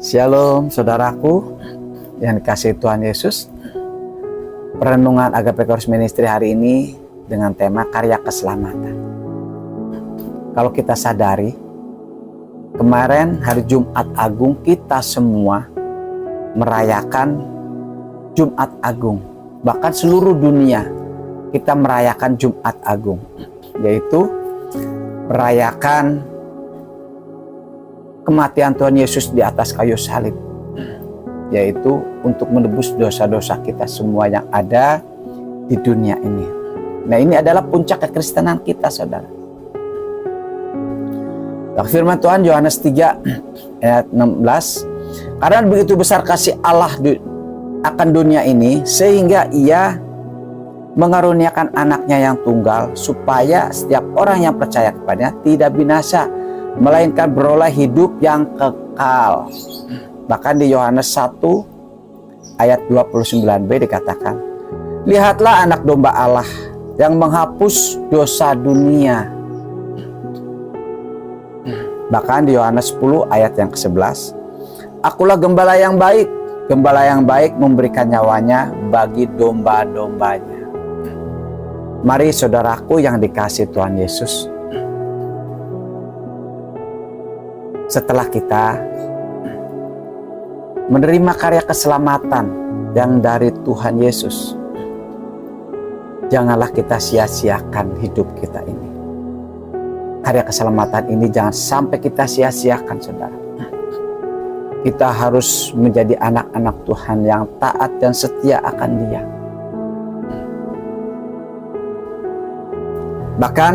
Shalom saudaraku yang dikasihi Tuhan Yesus. Perenungan Agape Course Ministry hari ini dengan tema karya keselamatan. Kalau kita sadari, kemarin hari Jumat Agung kita semua merayakan Jumat Agung. Bahkan seluruh dunia kita merayakan Jumat Agung, yaitu merayakan kematian Tuhan Yesus di atas kayu salib, yaitu untuk menebus dosa-dosa kita semua yang ada di dunia ini. Nah, ini adalah puncak kekristenan kita, saudara. Firman Tuhan Yohanes 3 ayat 16, karena begitu besar kasih Allah akan dunia ini, sehingga ia mengaruniakan anaknya yang tunggal, supaya setiap orang yang percaya kepadanya tidak binasa, melainkan beroleh hidup yang kekal. Bahkan di Yohanes 1 ayat 29b dikatakan, lihatlah anak domba Allah yang menghapus dosa dunia. Bahkan di Yohanes 10 ayat yang ke-11, akulah gembala yang baik. Gembala yang baik memberikan nyawanya bagi domba-dombanya. Mari saudaraku yang dikasihi Tuhan Yesus, setelah kita menerima karya keselamatan yang dari Tuhan Yesus, janganlah kita sia-siakan hidup kita ini. Karya keselamatan ini jangan sampai kita sia-siakan, saudara. Kita harus menjadi anak-anak Tuhan yang taat dan setia akan Dia. Bahkan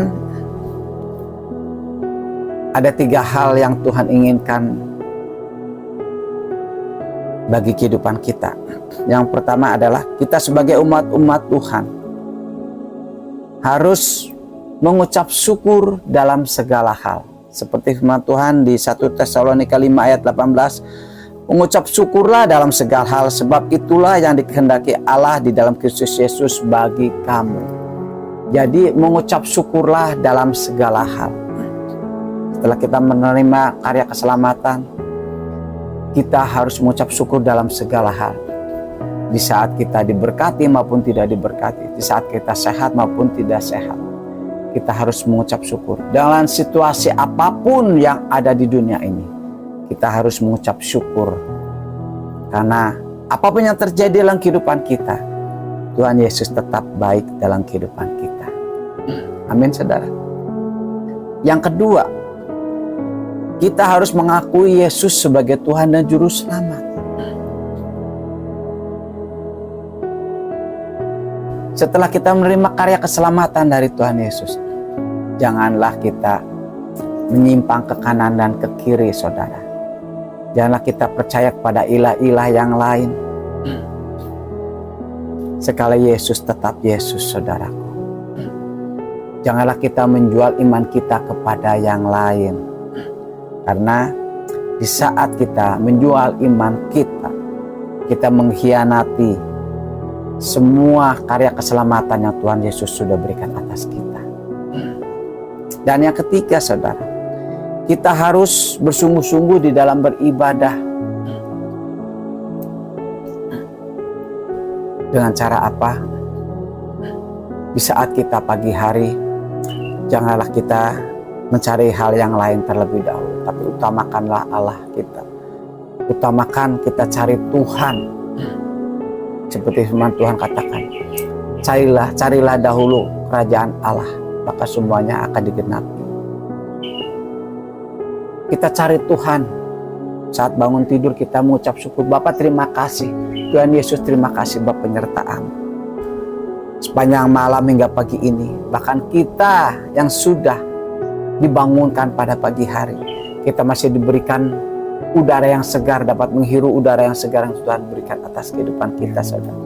ada 3 hal yang Tuhan inginkan bagi kehidupan kita. Yang pertama adalah kita sebagai umat-umat Tuhan harus mengucap syukur dalam segala hal. Seperti firman Tuhan di 1 Tesalonika 5 ayat 18, mengucap syukurlah dalam segala hal, sebab itulah yang dikehendaki Allah di dalam Kristus Yesus bagi kamu. Jadi mengucap syukurlah dalam segala hal. Setelah kita menerima karya keselamatan, kita harus mengucap syukur dalam segala hal. Di saat kita diberkati maupun tidak diberkati, di saat kita sehat maupun tidak sehat, kita harus mengucap syukur. Dalam situasi apapun yang ada di dunia ini, kita harus mengucap syukur. Karena apapun yang terjadi dalam kehidupan kita, Tuhan Yesus tetap baik dalam kehidupan kita. Amin, saudara. Yang kedua, kita harus mengakui Yesus sebagai Tuhan dan Juru Selamat. Setelah kita menerima karya keselamatan dari Tuhan Yesus, janganlah kita menyimpang ke kanan dan ke kiri, saudara. Janganlah kita percaya kepada ilah-ilah yang lain. Sekali Yesus tetap Yesus, saudaraku. Janganlah kita menjual iman kita kepada yang lain. Karena di saat kita menjual iman kita, kita mengkhianati semua karya keselamatan yang Tuhan Yesus sudah berikan atas kita. Dan yang ketiga, saudara, kita harus bersungguh-sungguh di dalam beribadah. Dengan cara apa? Di saat kita pagi hari, janganlah kita mencari hal yang lain terlebih dahulu, tapi utamakanlah Allah kita. Utamakan kita cari Tuhan. Seperti firman Tuhan katakan, carilah dahulu kerajaan Allah, maka semuanya akan digenapi. Kita cari Tuhan. Saat bangun tidur kita mengucap syukur, Bapa terima kasih, Tuhan Yesus terima kasih Bapa penyertaan sepanjang malam hingga pagi ini. Bahkan kita yang sudah dibangunkan pada pagi hari, kita masih diberikan udara yang segar, dapat menghirup udara yang segar yang Tuhan berikan atas kehidupan kita, saudara.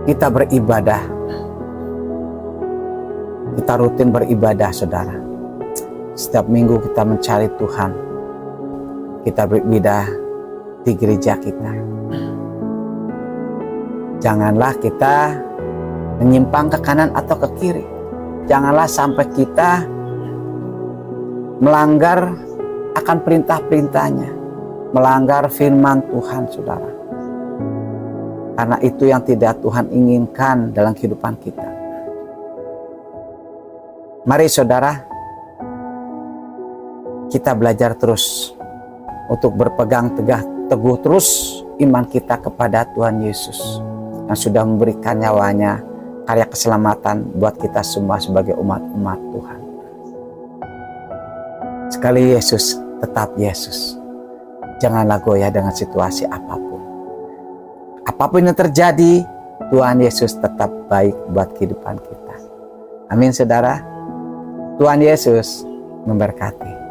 Kita beribadah, kita rutin beribadah, saudara. Setiap minggu kita mencari Tuhan, kita beribadah di gereja kita. Janganlah kita menyimpang ke kanan atau ke kiri. Janganlah sampai kita melanggar akan perintah-perintahnya, melanggar firman Tuhan, saudara. Karena itu yang tidak Tuhan inginkan dalam kehidupan kita. Mari saudara, kita belajar terus untuk berpegang teguh terus iman kita kepada Tuhan Yesus yang sudah memberikan nyawanya, karya keselamatan buat kita semua sebagai umat-umat Tuhan. Sekali Yesus, tetap Yesus. Janganlah goyah dengan situasi apapun. Apapun yang terjadi, Tuhan Yesus tetap baik buat kehidupan kita. Amin saudara. Tuhan Yesus memberkati.